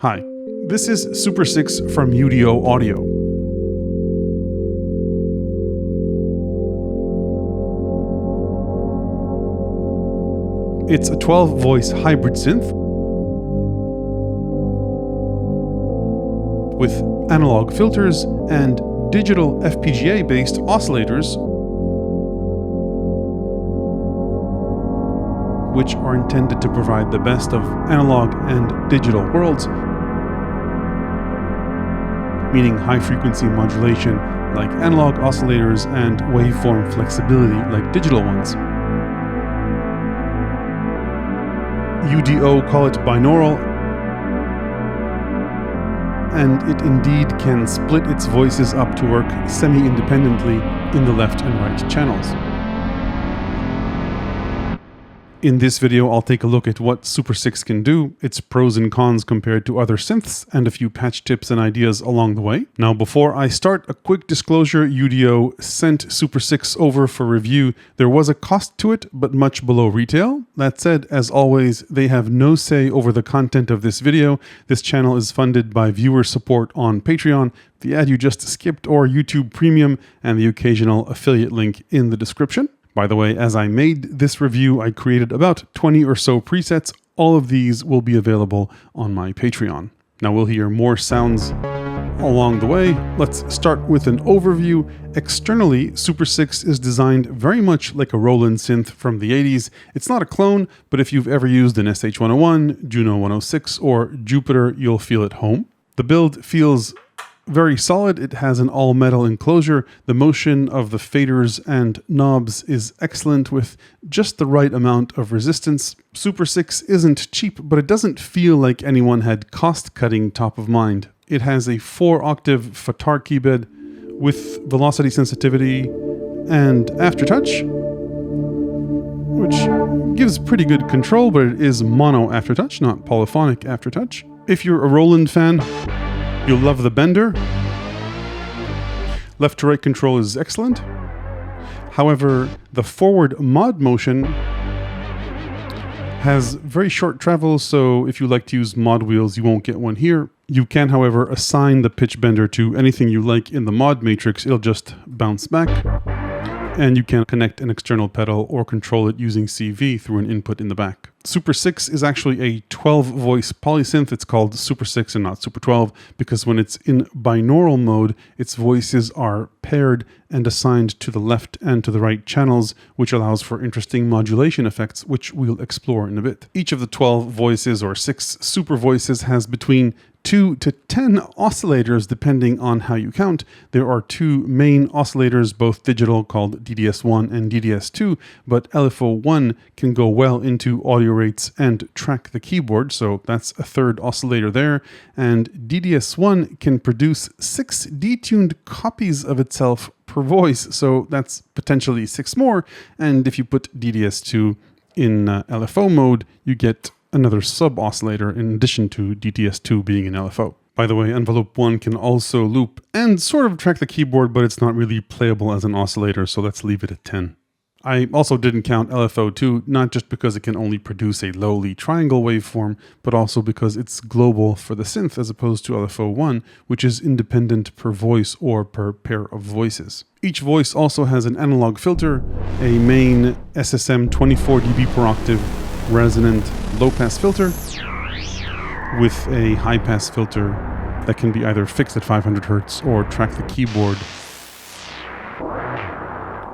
Hi, this is Super 6 from UDO Audio. It's a 12-voice hybrid synth with analog filters and digital FPGA-based oscillators, which are intended to provide the best of analog and digital worlds, meaning high-frequency modulation like analog oscillators and waveform flexibility like digital ones. UDO call it binaural, and it indeed can split its voices up to work semi-independently in the left and right channels. In this video, I'll take a look at what Super 6 can do, its pros and cons compared to other synths, and a few patch tips and ideas along the way. Now, before I start, a quick disclosure: UDO sent Super 6 over for review. There was a cost to it, but much below retail. That said, as always, they have no say over the content of this video. This channel is funded by viewer support on Patreon, the ad you just skipped, or YouTube Premium, and the occasional affiliate link in the description. By the way, as I made this review, I created about 20 or so presets. All of these will be available on my Patreon. Now we'll hear more sounds along the way. Let's start with an overview. Externally, Super 6 is designed very much like a Roland synth from the 80s. It's not a clone, but if you've ever used an SH-101, Juno 106, or Jupiter, you'll feel at home. The build feels very solid. It has an all-metal enclosure. The motion of the faders and knobs is excellent with just the right amount of resistance. Super 6 isn't cheap, but it doesn't feel like anyone had cost-cutting top of mind. It has a 4-octave Fatar keybed with velocity sensitivity and aftertouch, which gives pretty good control, but it is mono aftertouch, not polyphonic aftertouch. If you're a Roland fan, you'll love the bender. Left to right control is excellent. However, the forward mod motion has very short travel, so if you like to use mod wheels, you won't get one here. You can, however, assign the pitch bender to anything you like in the mod matrix. It'll just bounce back. And you can connect an external pedal or control it using CV through an input in the back. Super 6 is actually a 12-voice polysynth. It's called Super 6 and not Super 12 because when it's in binaural mode, its voices are paired and assigned to the left and to the right channels, which allows for interesting modulation effects, which we'll explore in a bit. Each of the 12 voices or 6 super voices has between 2 to 10 oscillators depending on how you count. There are 2 main oscillators, both digital, called DDS1 and DDS2, but LFO1 can go well into audio rates and track the keyboard, so that's a 3rd oscillator there. And DDS1 can produce 6 detuned copies of itself per voice, so that's potentially 6 more. And if you put DDS2 in LFO mode, you get another sub-oscillator in addition to DTS2 being an LFO. By the way, envelope 1 can also loop and sort of track the keyboard, but it's not really playable as an oscillator, so let's leave it at 10. I also didn't count LFO2, not just because it can only produce a lowly triangle waveform, but also because it's global for the synth as opposed to LFO1, which is independent per voice or per pair of voices. Each voice also has an analog filter, a main SSM 24 dB per octave resonant low-pass filter with a high-pass filter that can be either fixed at 500 Hz or track the keyboard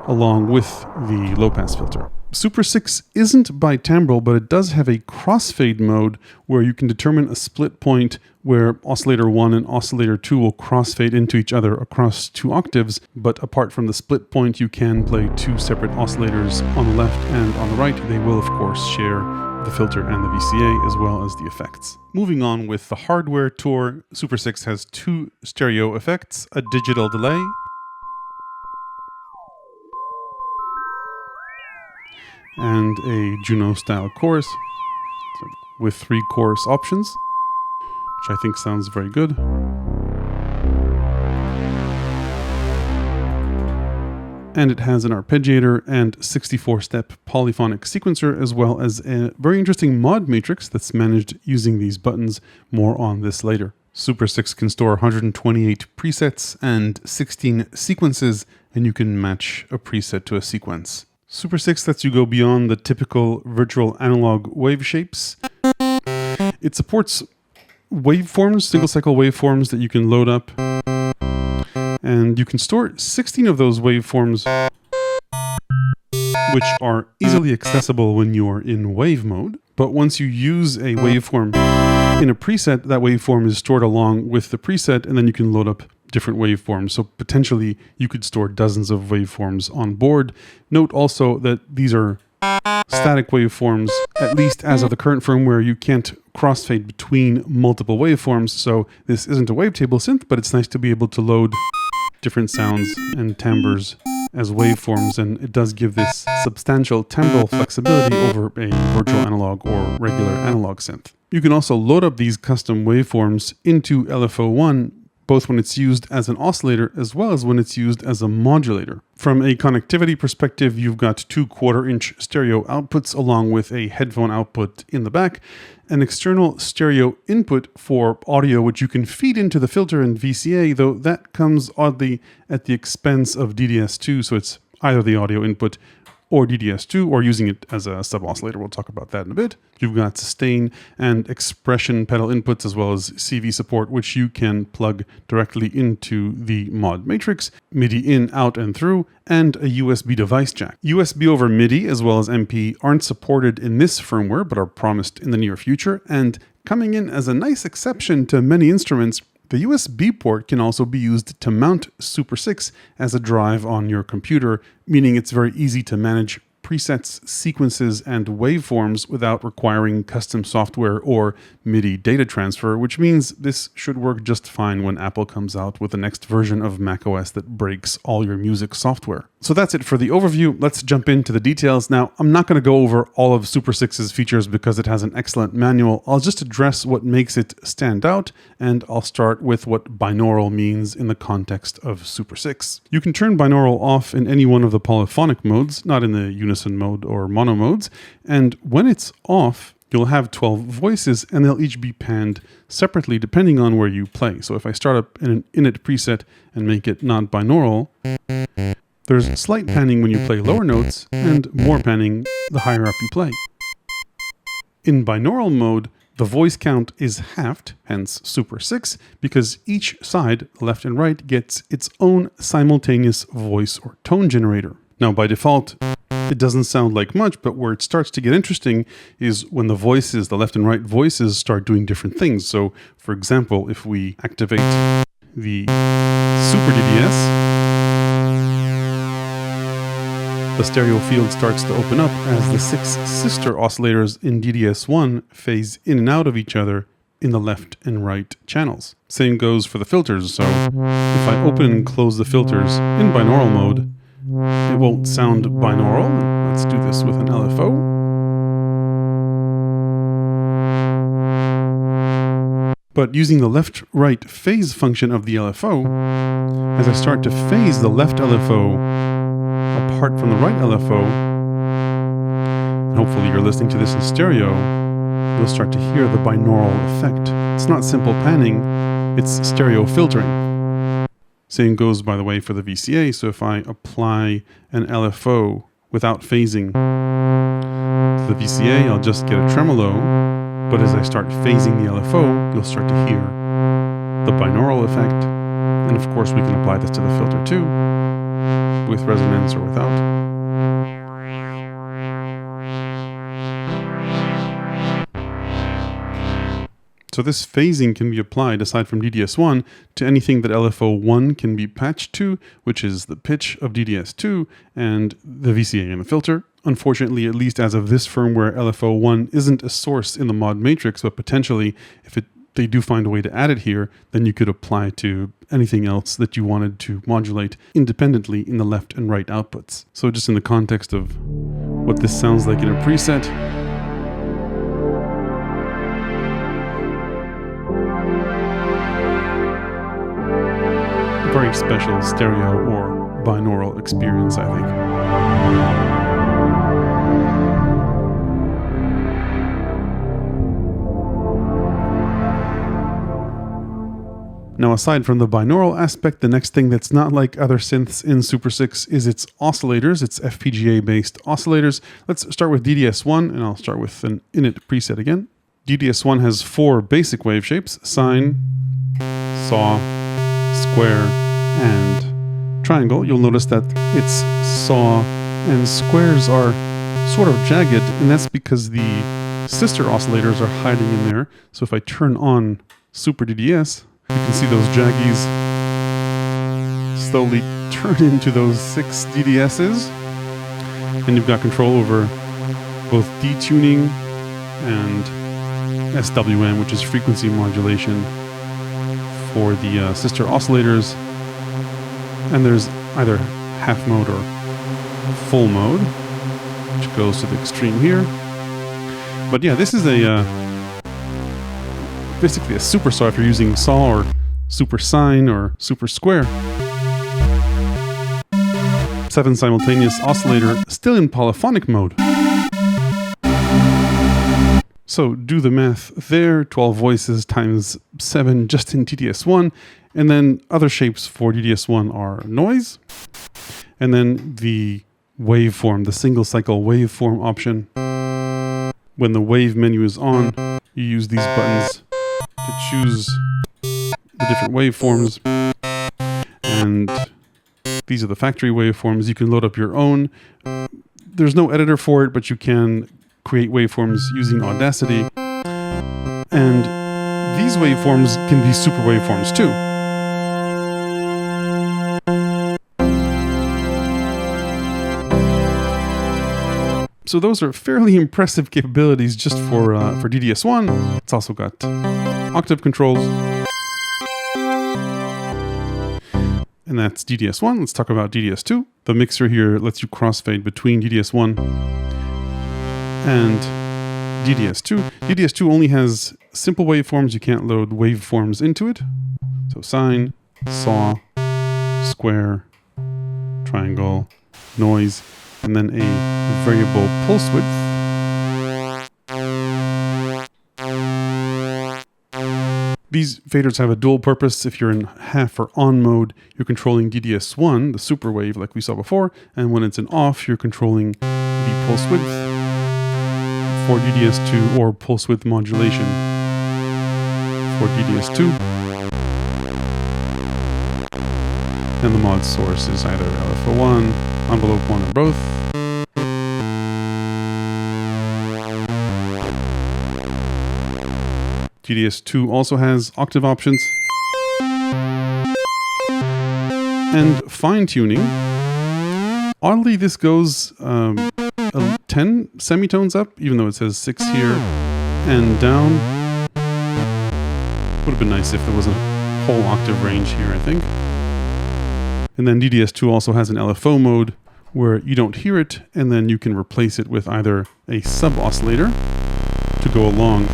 along with the low-pass filter. Super 6 isn't bitimbral, but it does have a crossfade mode where you can determine a split point where oscillator 1 and oscillator 2 will crossfade into each other across 2 octaves, but apart from the split point, you can play 2 separate oscillators on the left and on the right. They will, of course, share the filter and the VCA as well as the effects. Moving on with the hardware tour, Super 6 has 2 stereo effects, a digital delay, and a Juno-style chorus with 3 chorus options, which I think sounds very good. and it has an arpeggiator and 64-step polyphonic sequencer, as well as a very interesting mod matrix that's managed using these buttons. More on this later. Super 6 can store 128 presets and 16 sequences, and you can match a preset to a sequence. Super 6 lets you go beyond the typical virtual analog wave shapes. It supports waveforms, single cycle waveforms that you can load up. And you can store 16 of those waveforms, which are easily accessible when you're in wave mode. But once you use a waveform in a preset, that waveform is stored along with the preset, and then you can load up different waveforms. So potentially you could store dozens of waveforms on board. Note also that these are static waveforms, at least as of the current firmware. You can't crossfade between multiple waveforms, so this isn't a wavetable synth, but it's nice to be able to load different sounds and timbres as waveforms, and it does give this substantial timbral flexibility over a virtual analog or regular analog synth. You can also load up these custom waveforms into LFO1, both when it's used as an oscillator as well as when it's used as a modulator. From a connectivity perspective, you've got 2 1/4-inch stereo outputs along with a headphone output in the back, an external stereo input for audio which you can feed into the filter and VCA, though that comes oddly at the expense of DDS2, so it's either the audio input or DDS2, or using it as a sub-oscillator. We'll talk about that in a bit. You've got sustain and expression pedal inputs, as well as CV support, which you can plug directly into the mod matrix, MIDI in, out, and through, and a USB device jack. USB over MIDI, as well as MP, aren't supported in this firmware, but are promised in the near future, and coming in as a nice exception to many instruments, the USB port can also be used to mount Super 6 as a drive on your computer, meaning it's very easy to manage presets, sequences, and waveforms without requiring custom software or MIDI data transfer, which means this should work just fine when Apple comes out with the next version of macOS that breaks all your music software. So that's it for the overview. Let's jump into the details. Now, I'm not going to go over all of Super 6's features because it has an excellent manual. I'll just address what makes it stand out, and I'll start with what binaural means in the context of Super 6. You can turn binaural off in any one of the polyphonic modes, not in the Unison mode or mono modes, and when it's off, you'll have 12 voices, and they'll each be panned separately depending on where you play. So if I start up in an init preset and make it not binaural, there's slight panning when you play lower notes, and more panning the higher up you play. In binaural mode, the voice count is halved, hence Super 6, because each side, left and right, gets its own simultaneous voice or tone generator. Now, by default, it doesn't sound like much, but where it starts to get interesting is when the voices, the left and right voices, start doing different things. So, for example, if we activate the Super DDS, the stereo field starts to open up as the 6 sister oscillators in DDS1 phase in and out of each other in the left and right channels. Same goes for the filters, so if I open and close the filters in binaural mode, it won't sound binaural. Let's do this with an LFO. But using the left-right phase function of the LFO, as I start to phase the left LFO apart from the right LFO, and hopefully you're listening to this in stereo, you'll start to hear the binaural effect. It's not simple panning, it's stereo filtering. Same goes, by the way, for the VCA, so if I apply an LFO without phasing to the VCA, I'll just get a tremolo, but as I start phasing the LFO, you'll start to hear the binaural effect, and of course we can apply this to the filter too, with resonance or without. So this phasing can be applied, aside from DDS1, to anything that LFO1 can be patched to, which is the pitch of DDS2 and the VCA and the filter. Unfortunately, at least as of this firmware, LFO1 isn't a source in the mod matrix, but potentially, if they do find a way to add it here, then you could apply to anything else that you wanted to modulate independently in the left and right outputs. So just in the context of what this sounds like in a preset, very special stereo or binaural experience, I think. Now, aside from the binaural aspect, the next thing that's not like other synths in Super 6 is its oscillators, its FPGA-based oscillators. Let's start with DDS1, and I'll start with an init preset again. DDS1 has 4 basic wave shapes: sine, saw, square, and triangle. You'll notice that its saw and squares are sort of jagged, and that's because the sister oscillators are hiding in there. So if I turn on Super DDS, you can see those jaggies slowly turn into those 6 DDSs. And you've got control over both detuning and SWM, which is frequency modulation for the sister oscillators. And there's either half mode or full mode, which goes to the extreme here. But yeah, this is basically a super saw if you're using saw or super sine or super square. 7 simultaneous oscillator, still in polyphonic mode. So do the math there, 12 voices times 7 just in DDS1, and then other shapes for DDS1 are noise, and then the waveform, the single cycle waveform option. When the wave menu is on, you use these buttons to choose the different waveforms, and these are the factory waveforms. You can load up your own. There's no editor for it, but you can create waveforms using Audacity, and these waveforms can be super waveforms too. So those are fairly impressive capabilities just for DDS1. It's also got octave controls. And that's DDS1. Let's talk about DDS2. The mixer here lets you crossfade between DDS1 and DDS2. DDS2 only has simple waveforms. You can't load waveforms into it. So sine, saw, square, triangle, noise, and then a variable pulse width. These faders have a dual purpose. If you're in half or on mode, you're controlling DDS1, the super wave like we saw before, and when it's in off, you're controlling the pulse width for DDS2 or pulse width modulation for DDS2. And the mod source is either LFO1, envelope 1, or both. DDS2 also has octave options. And fine-tuning. Oddly, this goes 10 semitones up, even though it says 6 here, and down. Would have been nice if there was a whole octave range here, I think. And then DDS2 also has an LFO mode, where you don't hear it, and then you can replace it with either a sub-oscillator to go along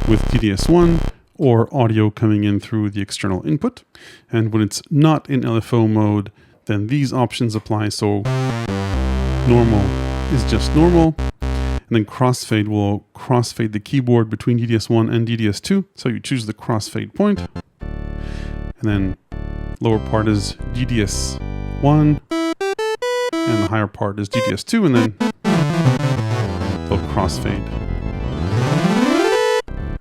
with DDS1, or audio coming in through the external input. And when it's not in LFO mode, then these options apply. So normal is just normal, and then crossfade will crossfade the keyboard between DDS1 and DDS2. So you choose the crossfade point, and then lower part is DDS1, and the higher part is DDS2, and then they'll crossfade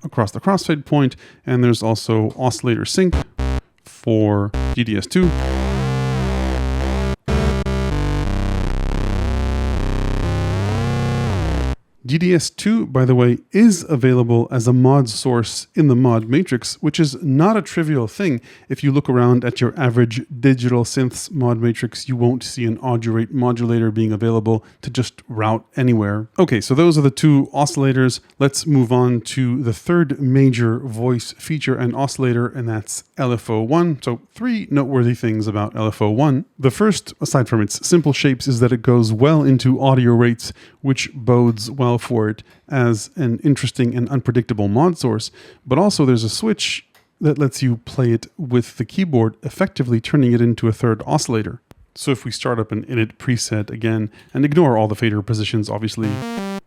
across the crossfade point. And there's also oscillator sync for DDS2. DDS2, by the way, is available as a mod source in the mod matrix, which is not a trivial thing. If you look around at your average digital synths mod matrix, you won't see an audio rate modulator being available to just route anywhere. Okay, so those are the 2 oscillators. Let's move on to the third major voice feature and oscillator, and that's LFO1. So 3 noteworthy things about LFO1. The first, aside from its simple shapes, is that it goes well into audio rates, which bodes well for it as an interesting and unpredictable mod source. But also there's a switch that lets you play it with the keyboard, effectively turning it into a third oscillator. So if we start up an init preset again, and ignore all the fader positions, obviously,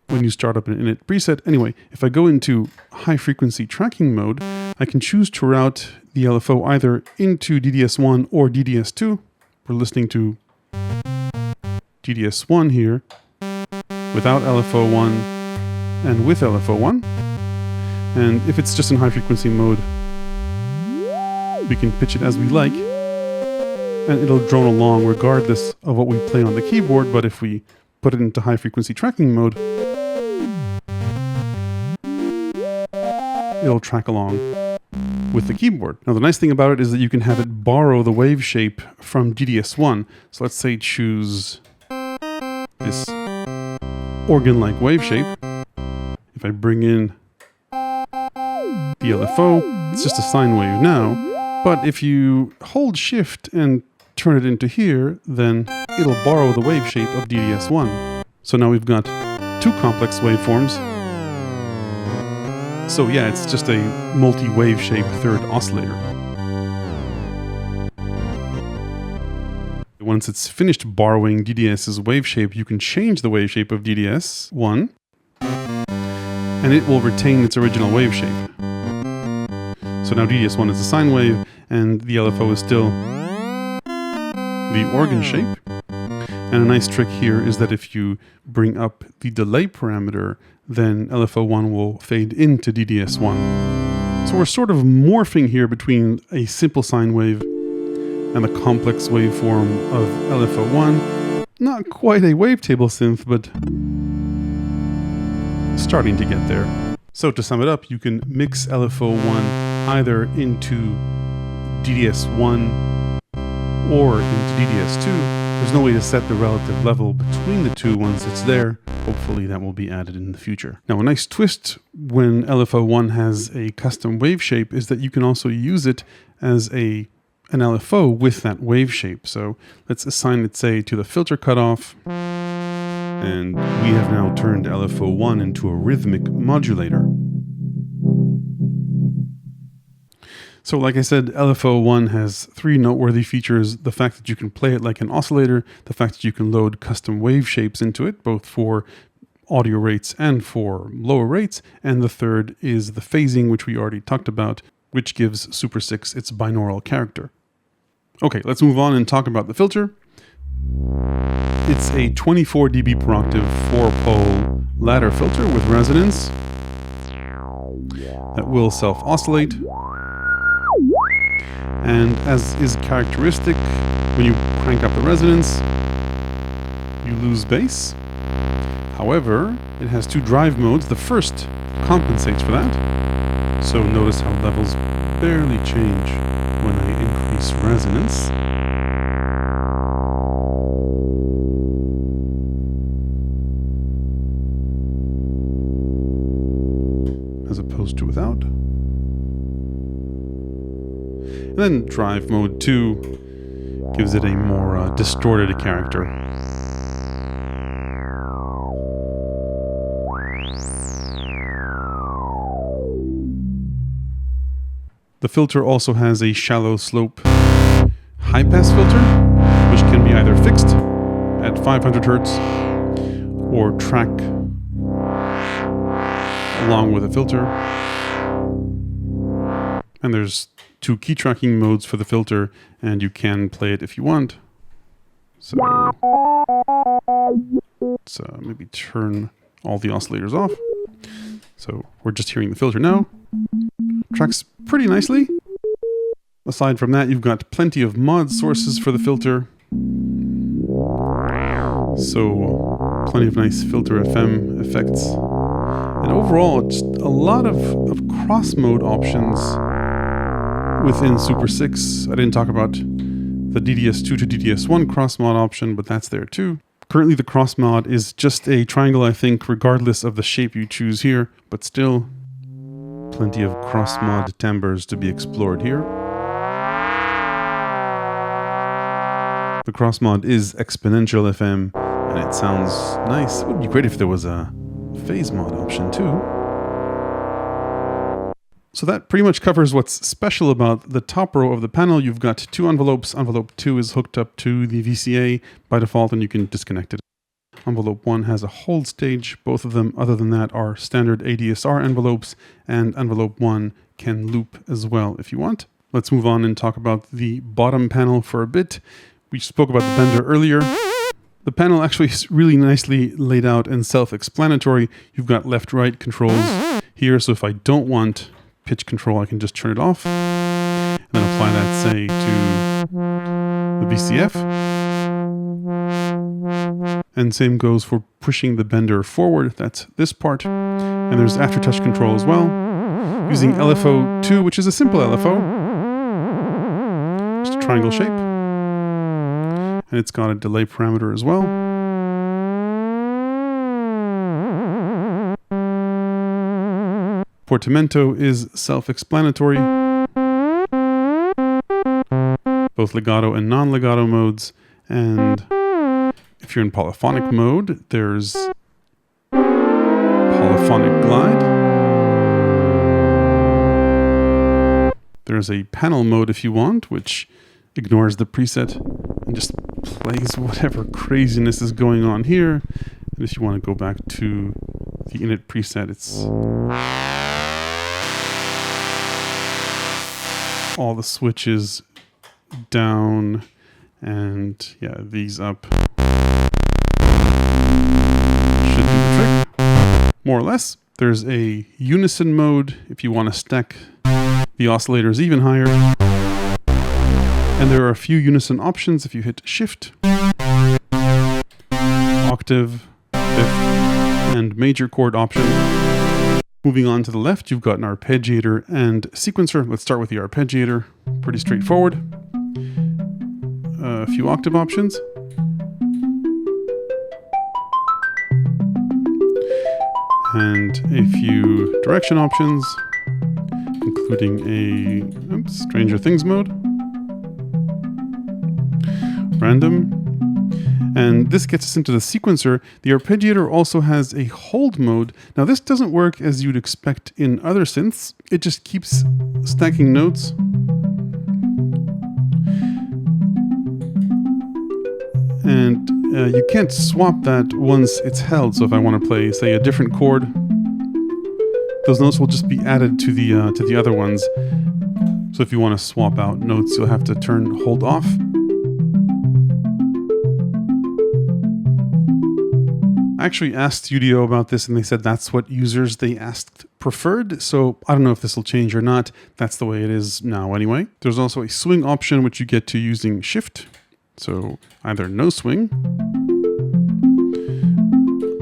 when you start up an init preset. Anyway, if I go into high frequency tracking mode, I can choose to route the LFO either into DDS1 or DDS2. We're listening to DDS1 here, without LFO1 and with LFO1. And if it's just in high frequency mode, we can pitch it as we like, and it'll drone along regardless of what we play on the keyboard. But if we put it into high frequency tracking mode, it'll track along with the keyboard. Now the nice thing about it is that you can have it borrow the wave shape from DDS1. So let's say choose this organ-like wave shape. If I bring in the LFO, it's just a sine wave now. But if you hold shift and turn it into here, then it'll borrow the wave shape of DDS1. So now we've got two complex waveforms. So yeah, it's just a multi-wave shape third oscillator. Once it's finished borrowing DDS's wave shape, you can change the wave shape of DDS1, and it will retain its original wave shape. So now DDS1 is a sine wave, and the LFO is still the organ shape. And a nice trick here is that if you bring up the delay parameter, then LFO1 will fade into DDS1. So we're sort of morphing here between a simple sine wave and the complex waveform of LFO1. Not quite a wavetable synth, but starting to get there. So to sum it up, you can mix LFO1 either into DDS1 or into DDS2. There's no way to set the relative level between the two once it's there. Hopefully that will be added in the future. Now a nice twist when LFO1 has a custom wave shape is that you can also use it as an LFO with that wave shape. So let's assign it, say, to the filter cutoff. And we have now turned LFO1 into a rhythmic modulator. So like I said, LFO1 has three noteworthy features: the fact that you can play it like an oscillator, the fact that you can load custom wave shapes into it, both for audio rates and for lower rates, and the third is the phasing, which we already talked about, which gives Super 6 its binaural character. Okay, let's move on and talk about the filter. It's a 24 dB per octave 4-pole ladder filter with resonance that will self-oscillate. And as is characteristic, when you crank up the resonance, you lose bass. However, it has two drive modes. The first compensates for that. So notice how levels barely change when I increase resonance. As opposed to without. And then drive mode 2 gives it a more distorted character. The filter also has a shallow slope high pass filter, which can be either fixed at 500 Hertz or track along with a filter. And there's two key tracking modes for the filter, and you can play it if you want. So let's maybe turn all the oscillators off. So we're just hearing the filter now. Tracks pretty nicely. Aside from that, you've got plenty of mod sources for the filter. So plenty of nice filter FM effects. And overall, just a lot of cross mode options within Super 6. I didn't talk about the DDS2 to DDS1 cross mod option, but that's there too. Currently the cross mod is just a triangle, I think, regardless of the shape you choose here, but still plenty of cross mod timbres to be explored here. The cross mod is exponential FM, and it sounds nice. It would be great if there was a phase mod option too. So that pretty much covers what's special about the top row of the panel. You've got two envelopes. Envelope 2 is hooked up to the VCA by default, and you can disconnect it. Envelope 1 has a hold stage. Both of them, other than that, are standard ADSR envelopes, and envelope 1 can loop as well if you want. Let's move on and talk about the bottom panel for a bit. We spoke about the bender earlier. The panel actually is really nicely laid out and self-explanatory. You've got left-right controls here, so if I don't want pitch control, I can just turn it off and then apply that, say, to the VCF. And same goes for pushing the bender forward. That's this part. And there's aftertouch control as well. Using LFO 2, which is a simple LFO. Just a triangle shape. And it's got a delay parameter as well. Portamento is self-explanatory. Both legato and non-legato modes. And if you're in polyphonic mode, there's polyphonic glide. There's a panel mode if you want, which ignores the preset and just plays whatever craziness is going on here. And if you want to go back to the init preset, it's all the switches down and yeah, these up should do the trick, more or less. There's a Unison mode if you want to stack the oscillators even higher. And there are a few Unison options if you hit Shift, octave, fifth, and major chord option. Moving on to the left, you've got an arpeggiator and sequencer. Let's start with the arpeggiator. Pretty straightforward. A few octave options. And a few direction options, including a Stranger Things mode. Random. And this gets us into the sequencer. The arpeggiator also has a hold mode. Now this doesn't work as you'd expect in other synths. It just keeps stacking notes. And you can't swap that once it's held. So if I want to play, say, a different chord, those notes will just be added to the other ones. So if you want to swap out notes, you'll have to turn hold off. I actually asked UDO about this and they said that's what users they asked preferred. So I don't know if this will change or not. That's the way it is now anyway. There's also a swing option which you get to using Shift. So either no swing,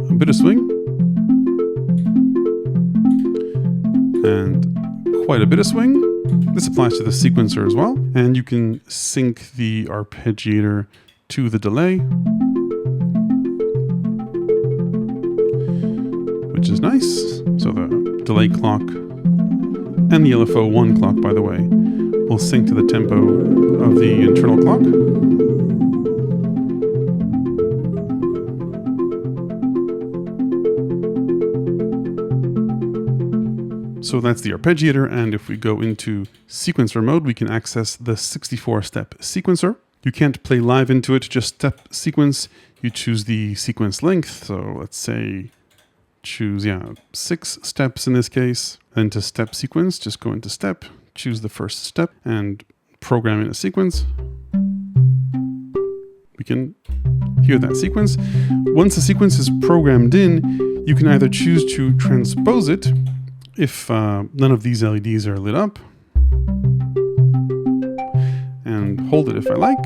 a bit of swing, and quite a bit of swing. This applies to the sequencer as well. And you can sync the arpeggiator to the delay, which is nice. So the delay clock and the LFO 1 clock, by the way, will sync to the tempo of the internal clock. So that's the arpeggiator, and if we go into sequencer mode, we can access the 64-step sequencer. You can't play live into it, just step sequence. You choose the sequence length, so let's say choose 6 steps in this case. Then to step sequence, just go into step, choose the first step, and program in a sequence. We can hear that sequence. Once the sequence is programmed in, you can either choose to transpose it if none of these LEDs are lit up, and hold it if I like.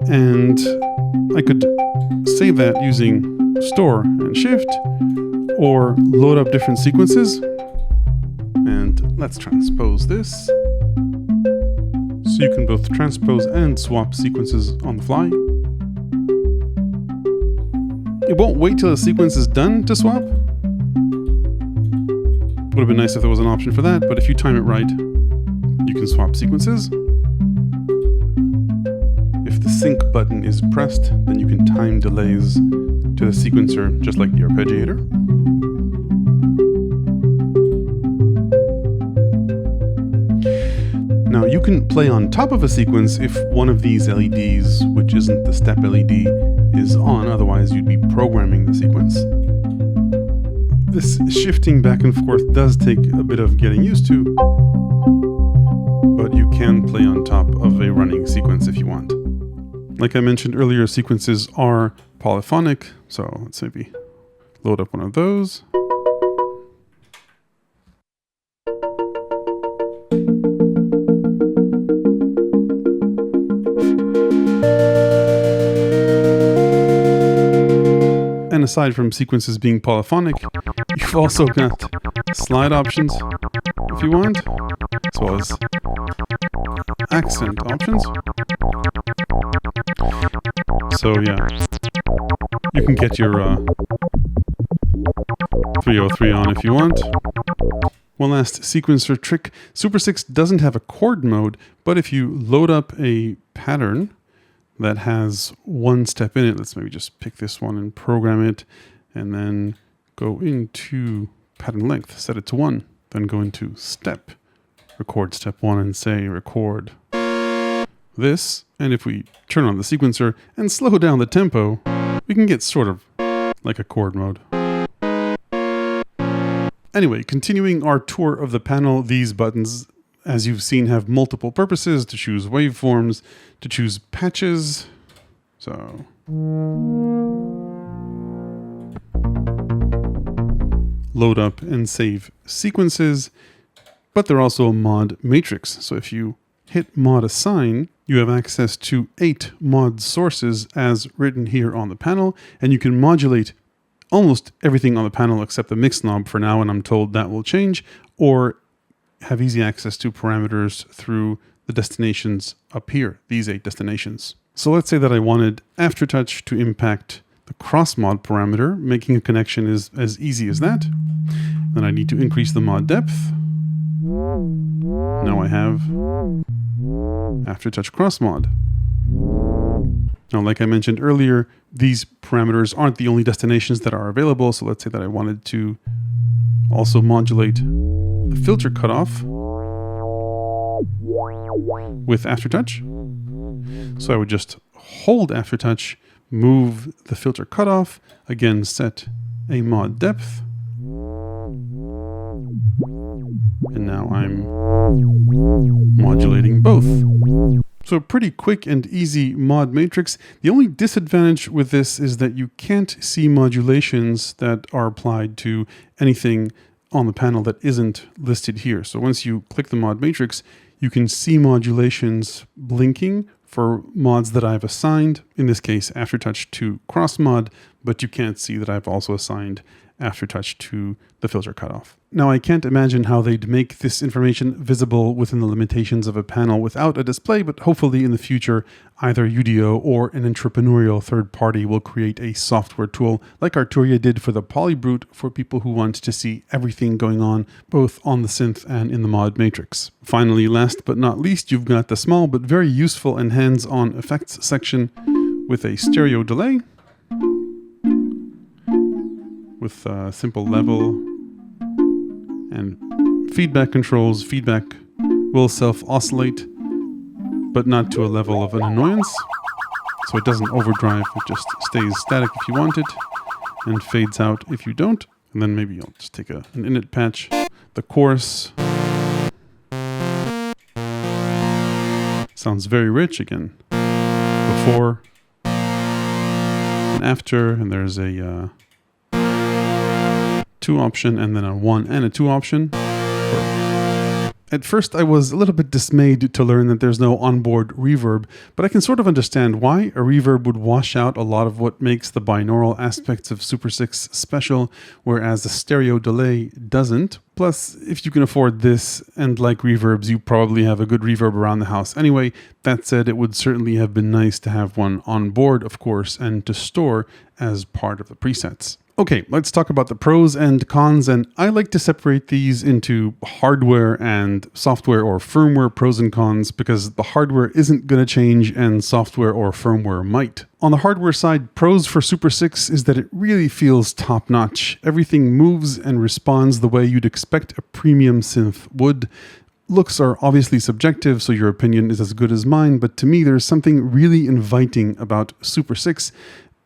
And I could save that using Store and Shift, or load up different sequences. And let's transpose this. So you can both transpose and swap sequences on the fly. It won't wait till the sequence is done to swap. Would have been nice if there was an option for that, but if you time it right, you can swap sequences. If the sync button is pressed, then you can time delays to the sequencer, just like the arpeggiator. you can play on top of a sequence if one of these LEDs, which isn't the step LED, is on, otherwise you'd be programming the sequence. This shifting back and forth does take a bit of getting used to, but you can play on top of a running sequence if you want. Like I mentioned earlier, sequences are polyphonic, so let's maybe load up one of those. And aside from sequences being polyphonic, you've also got slide options if you want, as well as accent options. So yeah, you can get your 303 on if you want. One last sequencer trick. Super 6 doesn't have a chord mode, but if you load up a pattern that has one step in it, let's maybe just pick this one and program it, and then go into pattern length, set it to 1, then go into step, record step 1 and say record this. And if we turn on the sequencer and slow down the tempo, we can get sort of like a chord mode. Anyway, continuing our tour of the panel, these buttons, as you've seen, have multiple purposes: to choose waveforms, to choose patches. So load up and save sequences, but they're also a mod matrix. So if you hit mod assign, you have access to 8 mod sources as written here on the panel, and you can modulate almost everything on the panel except the mix knob for now, and I'm told that will change, or have easy access to parameters through the destinations up here, these 8 destinations. So let's say that I wanted Aftertouch to impact the cross mod parameter. Making a connection is as easy as that. Then I need to increase the mod depth. Now I have Aftertouch cross mod. Now, like I mentioned earlier, these parameters aren't the only destinations that are available. So let's say that I wanted to also modulate the filter cutoff with Aftertouch. So I would just hold Aftertouch, move the filter cutoff, again set a mod depth, and now I'm modulating both. So pretty quick and easy mod matrix. The only disadvantage with this is that you can't see modulations that are applied to anything on the panel that isn't listed here. So once you click the mod matrix, you can see modulations blinking for mods that I've assigned, in this case Aftertouch to cross mod, but you can't see that I've also assigned Aftertouch to the filter cutoff. Now, I can't imagine how they'd make this information visible within the limitations of a panel without a display, but hopefully in the future, either UDO or an entrepreneurial third party will create a software tool like Arturia did for the Polybrute for people who want to see everything going on, both on the synth and in the mod matrix. Finally, last but not least, you've got the small but very useful and hands-on effects section with a stereo delay, with a simple level and feedback controls. Feedback will self-oscillate, but not to a level of an annoyance. So it doesn't overdrive, it just stays static if you want it, and fades out if you don't. And then maybe I'll just take an init patch. The chorus sounds very rich again. Before and after, and there's a 2 option, and then a 1 and a 2 option. At first, I was a little bit dismayed to learn that there's no onboard reverb, but I can sort of understand why. A reverb would wash out a lot of what makes the binaural aspects of Super 6 special, whereas the stereo delay doesn't. Plus, if you can afford this and like reverbs, you probably have a good reverb around the house anyway. That said, it would certainly have been nice to have one on board, of course, and to store as part of the presets. Okay, let's talk about the pros and cons, and I like to separate these into hardware and software or firmware pros and cons, because the hardware isn't going to change and software or firmware might. On the hardware side, pros for Super 6 is that it really feels top-notch. Everything moves and responds the way you'd expect a premium synth would. Looks are obviously subjective, so your opinion is as good as mine, but to me there's something really inviting about Super 6.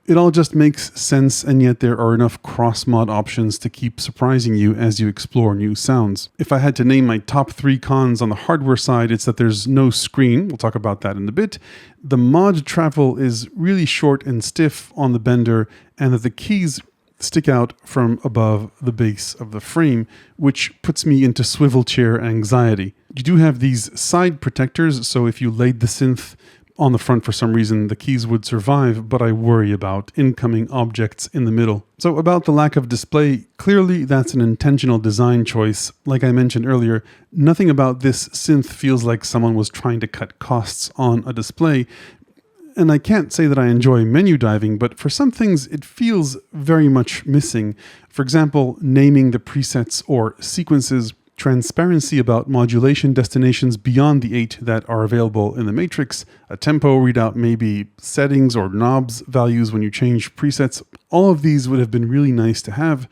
It all just makes sense, and yet there are enough cross-mod options to keep surprising you as you explore new sounds. If I had to name my top 3 cons on the hardware side, it's that there's no screen. We'll talk about that in a bit. The mod travel is really short and stiff on the bender, and that the keys stick out from above the base of the frame, which puts me into swivel chair anxiety. You do have these side protectors, so if you laid the synth on the front for some reason, the keys would survive, but I worry about incoming objects in the middle. So about the lack of display, clearly that's an intentional design choice. Like I mentioned earlier, nothing about this synth feels like someone was trying to cut costs on a display. And I can't say that I enjoy menu diving, but for some things it feels very much missing. For example, naming the presets or sequences, transparency about modulation destinations beyond the 8 that are available in the matrix, a tempo readout, maybe settings or knobs values when you change presets. All of these would have been really nice to have.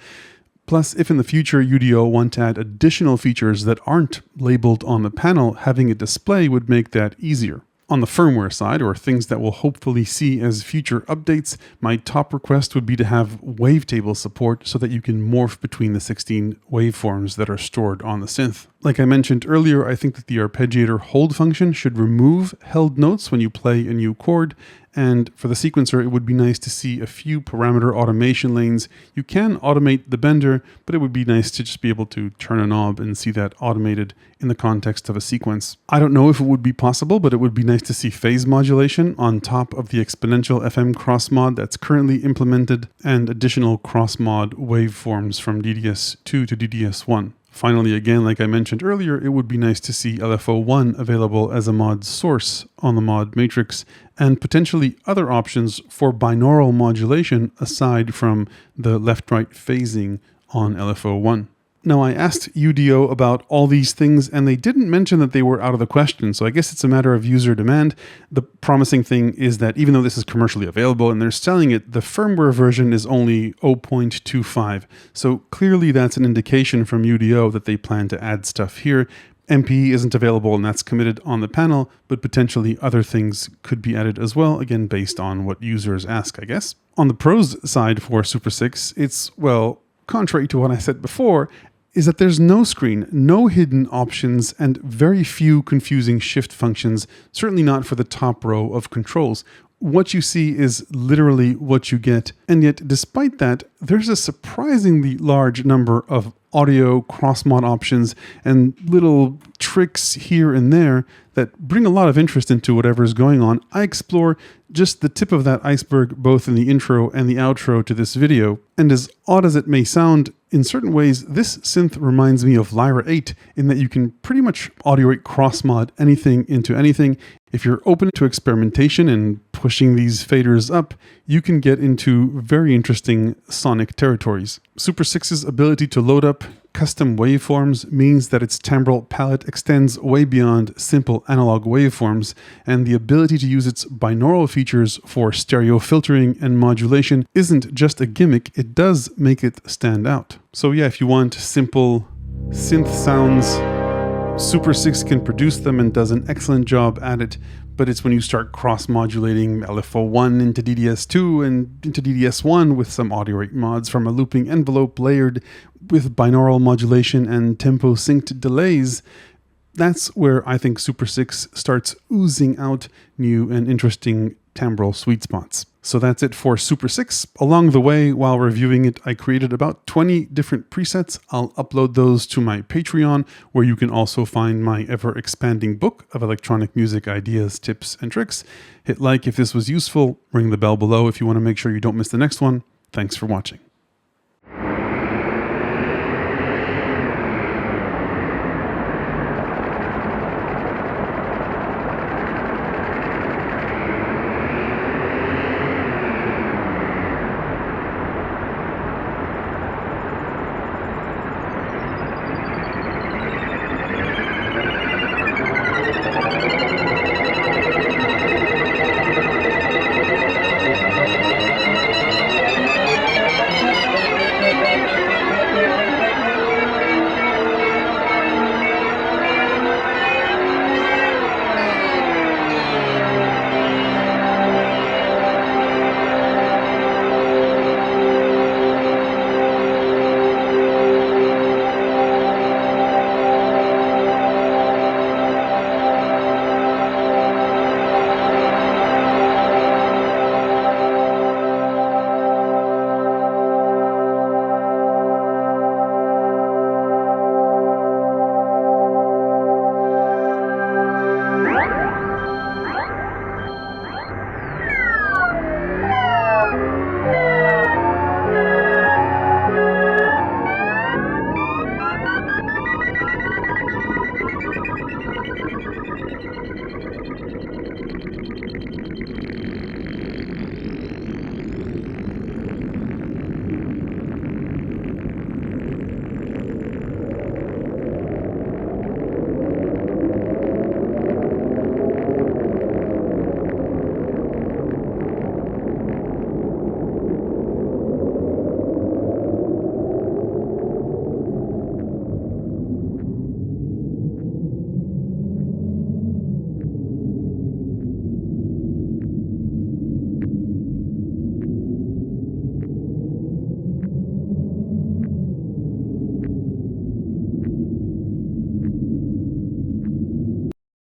Plus, if in the future UDO want to add additional features that aren't labeled on the panel, having a display would make that easier. On the firmware side, or things that we'll hopefully see as future updates, my top request would be to have wavetable support so that you can morph between the 16 waveforms that are stored on the synth. Like I mentioned earlier, I think that the Arpeggiator hold function should remove held notes when you play a new chord, and for the sequencer, it would be nice to see a few parameter automation lanes. You can automate the bender, but it would be nice to just be able to turn a knob and see that automated in the context of a sequence. I don't know if it would be possible, but it would be nice to see phase modulation on top of the exponential FM cross-mod that's currently implemented, and additional cross-mod waveforms from DDS2 to DDS1. Finally, again, like I mentioned earlier, it would be nice to see LFO1 available as a mod source on the mod matrix, and potentially other options for binaural modulation aside from the left-right phasing on LFO1. Now, I asked UDO about all these things, and they didn't mention that they were out of the question, so I guess it's a matter of user demand. The promising thing is that even though this is commercially available and they're selling it, the firmware version is only 0.25. So clearly that's an indication from UDO that they plan to add stuff here. MPE isn't available, and that's committed on the panel, but potentially other things could be added as well, again, based on what users ask, I guess. On the pros side for Super 6, it's, well, contrary to what I said before, is that there's no screen, no hidden options, and very few confusing shift functions, certainly not for the top row of controls. What you see is literally what you get, and yet despite that, there's a surprisingly large number of audio cross-mod options and little tricks here and there that bring a lot of interest into whatever's going on. I explore just the tip of that iceberg both in the intro and the outro to this video, and as odd as it may sound, in certain ways, this synth reminds me of Lyra 8 in that you can pretty much audio rate cross-mod anything into anything. If you're open to experimentation and pushing these faders up, you can get into very interesting sonic territories. Super 6's ability to load up custom waveforms means that its timbral palette extends way beyond simple analog waveforms, and the ability to use its binaural features for stereo filtering and modulation isn't just a gimmick, it does make it stand out. So yeah, if you want simple synth sounds, Super 6 can produce them and does an excellent job at it, but it's when you start cross-modulating LFO1 into DDS2 and into DDS1 with some audio rate mods from a looping envelope layered with binaural modulation and tempo synced delays, that's where I think Super 6 starts oozing out new and interesting timbral sweet spots. So that's it for Super 6. Along the way, while reviewing it, I created about 20 different presets. I'll upload those to my Patreon, where you can also find my ever-expanding book of electronic music ideas, tips, and tricks. Hit like if this was useful, ring the bell below if you want to make sure you don't miss the next one. Thanks for watching.